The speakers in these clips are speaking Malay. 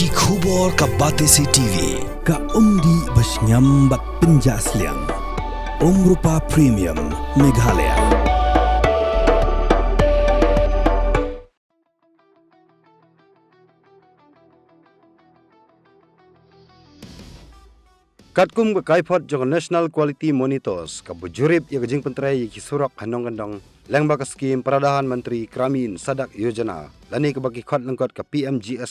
Ki khubor ka Batesi TV ka umdi basnyam bat penjaslian. Rupa Premium Meghalaya. Katkum ke Kaiphot jong National Quality Monitors ka bujurip ya gajing Pyntreikam ki surak hanong gandong lengba ka Skhim Pradhan Menteri Kramin Sadak Yojana lani ke bagi khot lengkot ka Pmgsy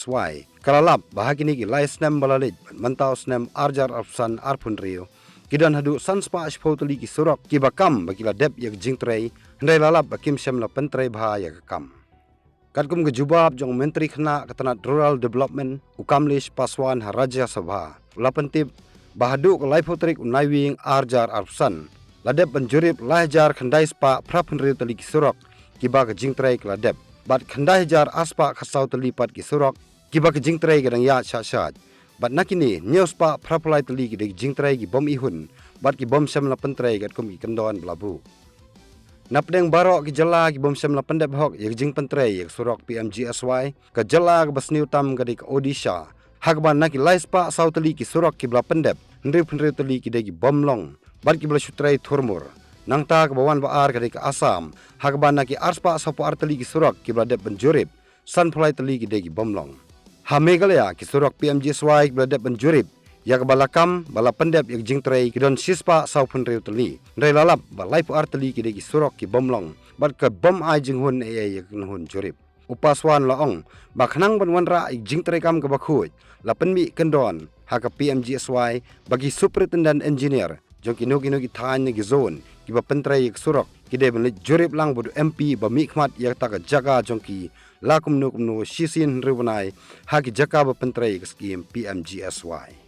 kalalap bahagi ni ki lai snem balalit mentau snem arjar arpsan arpunrio kidan hadu sanspa ashpotuli ki surak ki bakam bagi la dep ya gajing trei handai lalap bakim sem la Pyntreikam bha ya kam Katkum ke jubab jong Menteri Khana Ketanat Rural Development Ukamlish Paswan Haraja Sabha lapentip bahadu ke Laipotrik unaiwing arjar arpsan ladep penjurip lahjar khandai spa prapunri tali kisurok kiba ke jingtrai ke ladep bat khandai jar aspa khasau tali pat kisurok kiba ke jingtrai gedang ya syat bat nakini news pa prapulai tali ki jingtrai ki bom ihun bat ki bom sem la Pyntreikam gat kum ki kendon belabu na Pdeng barok ki jala ki bom sem la pendep hok ye jing Pyntreikam surok Pmgsy ke jala ke basniu tam ke dik Odisha Hagban nak laispa sauteli ki surok ki bla pendep ndri teli ki degi bomlong bar ki bla sutrai thurmur nangta ke bawan baar ke Assam hagban nak arspa sapo arteli ki surok ki bla dep benjurip san phlai teli ki degi bomlong ha Meghalaya ki surok Pmgsy ki bla dep benjurip ya ke balakam bala pendep ya jingtrai ki don sispa sau punri teli ndai lalap balai pu arteli ki degi surok ki bomlong bar ke bom ai jinghun ya hun jurip upaswan laong bakhnang banwanra Pyntreikam ke bakhuj la penmi kendon ha ka Pmgsy bagi superintendent engineer jong kino ki than ni zone ki ba Pyntreikam surok ki de ben jurip lang bodu MP ba mikmat ya ta ka jaga jong ki la kumno sisin ribunai ha ki jaka ba Pyntreikam scheme Pmgsy